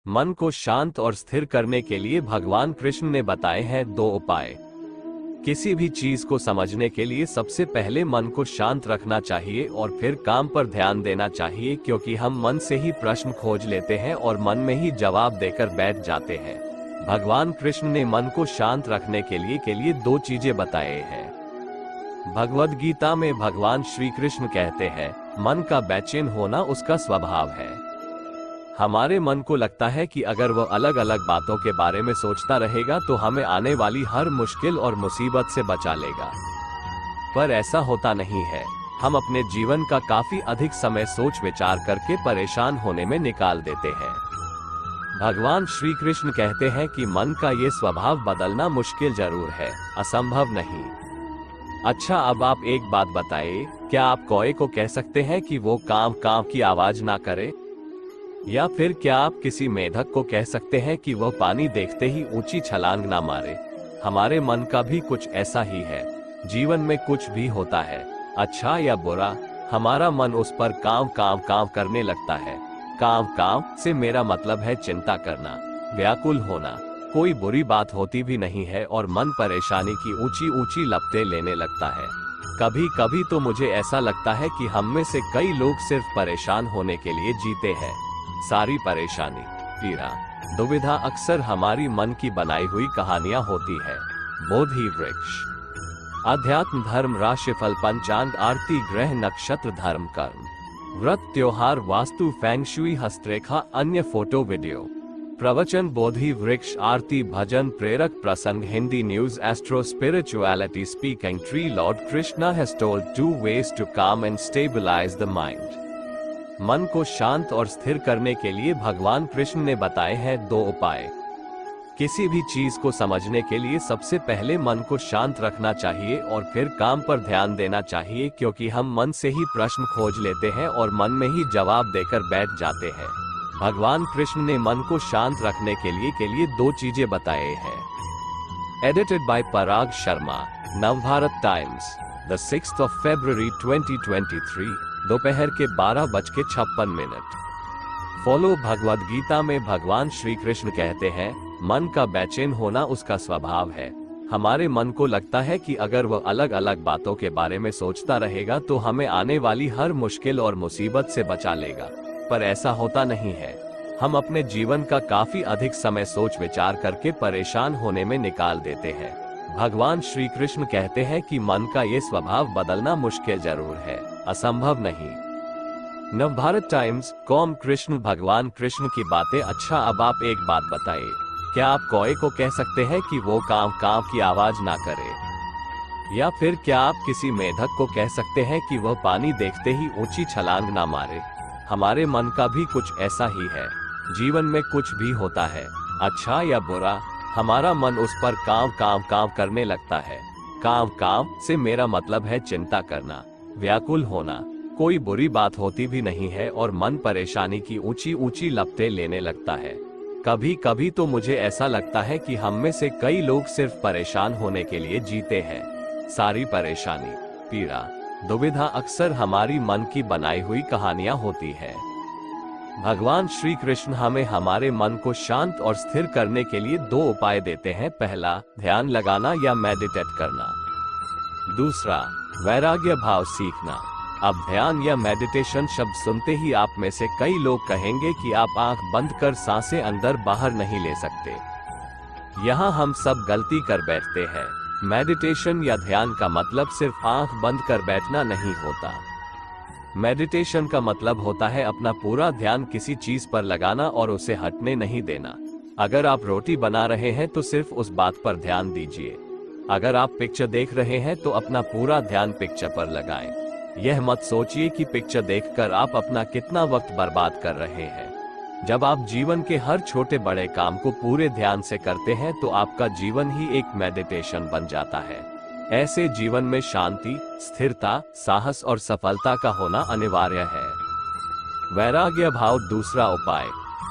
मन को शांत और स्थिर करने के लिए भगवान कृष्ण ने बताए हैं 2 उपाय। किसी भी चीज को समझने के लिए सबसे पहले मन को शांत रखना चाहिए और फिर काम पर ध्यान देना चाहिए, क्योंकि हम मन से ही प्रश्न खोज लेते हैं और मन में ही जवाब देकर बैठ जाते हैं। भगवान कृष्ण ने मन को शांत रखने के लिए 2 चीजें बताए हैं। भगवद गीता में भगवान श्री कृष्ण कहते हैं, मन का बेचैन होना उसका स्वभाव है। हमारे मन को लगता है कि अगर वह अलग अलग बातों के बारे में सोचता रहेगा तो हमें आने वाली हर मुश्किल और मुसीबत से बचा लेगा। पर ऐसा होता नहीं है। हम अपने जीवन का काफी अधिक समय सोच विचार करके परेशान होने में निकाल देते हैं। भगवान श्री कृष्ण कहते हैं कि मन का ये स्वभाव बदलना मुश्किल जरूर है, असंभव नहीं। अच्छा, अब आप एक बात बताइए, क्या आप कौए को कह सकते हैं कि वो कांव कांव की आवाज ना करे? या फिर क्या आप किसी मेढक को कह सकते हैं कि वह पानी देखते ही ऊंची छलांग ना मारे? हमारे मन का भी कुछ ऐसा ही है। जीवन में कुछ भी होता है, अच्छा या बुरा, हमारा मन उस पर कांव कांव कांव करने लगता है। कांव कांव से मेरा मतलब है चिंता करना, व्याकुल होना। कोई बुरी बात होती भी नहीं है और मन परेशानी की ऊंची ऊंची लपटें लेने लगता है। कभी कभी तो मुझे ऐसा लगता है कि हम में से कई लोग सिर्फ परेशान होने के लिए जीते हैं। सारी परेशानी, पीड़ा, दुविधा अक्सर हमारी मन की बनाई हुई कहानियां होती है। बोधि वृक्ष, अध्यात्म, धर्म, राशिफल, पंचांग, आरती, ग्रह, नक्षत्र, धर्म, कर्म, व्रत, त्योहार, वास्तु, फेंग शुई, हस्तरेखा, अन्य फोटो वीडियो, प्रवचन, बोधि वृक्ष, आरती, भजन, प्रेरक प्रसंग, Hindi news, astro, spirituality, speaking tree, Lord Krishna has told 2 ways to calm and stabilize the mind। मन को शांत और स्थिर करने के लिए भगवान कृष्ण ने बताए हैं 2 उपाय। किसी भी चीज को समझने के लिए सबसे पहले मन को शांत रखना चाहिए और फिर काम पर ध्यान देना चाहिए, क्योंकि हम मन से ही प्रश्न खोज लेते हैं और मन में ही जवाब देकर बैठ जाते हैं। भगवान कृष्ण ने मन को शांत रखने के लिए 2 चीजें बताए हैं। Edited by Parag Sharma, Navbharat times, the 6th of February 2023, दोपहर के 12:56। फॉलो। भगवद गीता में भगवान श्री कृष्ण कहते हैं, मन का बेचैन होना उसका स्वभाव है। हमारे मन को लगता है कि अगर वह अलग अलग बातों के बारे में सोचता रहेगा तो हमें आने वाली हर मुश्किल और मुसीबत से बचा लेगा। पर ऐसा होता नहीं है। हम अपने जीवन का काफी अधिक समय सोच विचार करके परेशान होने में निकाल देते हैं। भगवान श्री कृष्ण कहते हैं कि मन का ये स्वभाव बदलना मुश्किल जरूर है, असंभव नहीं। नवभारत टाइम्स कॉम, कृष्ण, भगवान कृष्ण की बातें। अच्छा, अब आप एक बात बताइए, क्या आप कौए को कह सकते हैं कि वो कांव कांव की आवाज ना करे? या फिर क्या आप किसी मेढक को कह सकते हैं कि वह पानी देखते ही ऊंची छलांग ना मारे? हमारे मन का भी कुछ ऐसा ही है। जीवन में कुछ भी होता है, अच्छा या बुरा, हमारा मन उस पर कांव कांव कांव करने लगता है। कांव कांव से मेरा मतलब है चिंता करना, व्याकुल होना। कोई बुरी बात होती भी नहीं है और मन परेशानी की ऊंची ऊंची लपटें लेने लगता है। कभी कभी तो मुझे ऐसा लगता है कि हम में से कई लोग सिर्फ परेशान होने के लिए जीते हैं। सारी परेशानी, पीड़ा, दुविधा अक्सर हमारी मन की बनाई हुई कहानियां होती है। भगवान श्री कृष्ण हमें हमारे मन को शांत और स्थिर करने के लिए 2 उपाय देते हैं। पहला, ध्यान लगाना या मेडिटेट करना। दूसरा, वैराग्य भाव सीखना। अब ध्यान या मेडिटेशन शब्द सुनते ही आप में से कई लोग कहेंगे कि आप आंख बंद कर सांसें अंदर बाहर नहीं ले सकते। यहाँ हम सब गलती कर बैठते हैं। मेडिटेशन या ध्यान का मतलब सिर्फ आंख बंद कर बैठना नहीं होता। मेडिटेशन का मतलब होता है अपना पूरा ध्यान किसी चीज पर लगाना और उसे हटने नहीं देना। अगर आप रोटी बना रहे हैं तो सिर्फ उस बात पर ध्यान दीजिए। अगर आप पिक्चर देख रहे हैं तो अपना पूरा ध्यान पिक्चर पर लगाएं। यह मत सोचिए कि पिक्चर देखकर आप अपना कितना वक्त बर्बाद कर रहे हैं। जब आप जीवन के हर छोटे बड़े काम को पूरे ध्यान से करते हैं तो आपका जीवन ही एक मेडिटेशन बन जाता है। ऐसे जीवन में शांति, स्थिरता, साहस और सफलता का होना अनिवार्य है। वैराग्य भाव दूसरा उपाय।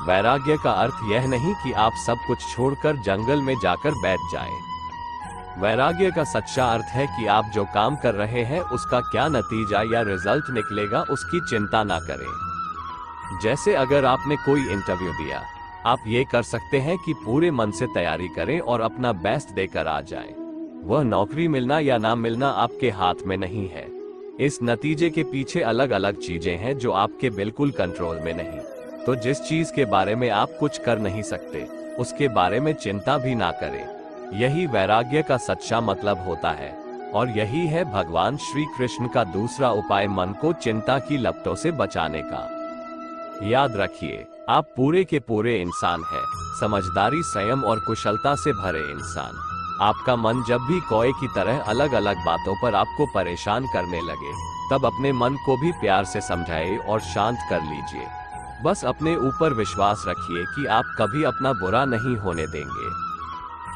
वैराग्य का अर्थ यह नहीं कि आप सब कुछ छोड़कर जंगल में जाकर बैठ जाएं। वैराग्य का सच्चा अर्थ है कि आप जो काम कर रहे हैं उसका क्या नतीजा या रिजल्ट निकलेगा उसकी चिंता ना करें। जैसे अगर आपने कोई इंटरव्यू दिया, आप ये कर सकते हैं कि पूरे मन से तैयारी करें और अपना बेस्ट देकर आ जाएं। वह नौकरी मिलना या ना मिलना आपके हाथ में नहीं है। इस नतीजे के पीछे अलग अलग चीजें हैं जो आपके बिल्कुल कंट्रोल में नहीं। तो जिस चीज के बारे में आप कुछ कर नहीं सकते, उसके बारे में चिंता भी ना करें। यही वैराग्य का सच्चा मतलब होता है। और यही है भगवान श्री कृष्ण का दूसरा उपाय, मन को चिंता की लपटों से बचाने का। याद रखिए, आप पूरे के पूरे इंसान हैं, समझदारी, संयम और कुशलता से भरे इंसान। आपका मन जब भी कोए की तरह अलग अलग बातों पर आपको परेशान करने लगे, तब अपने मन को भी प्यार से समझाइए और शांत कर लीजिए। बस अपने ऊपर विश्वास रखिए कि आप कभी अपना बुरा नहीं होने देंगे।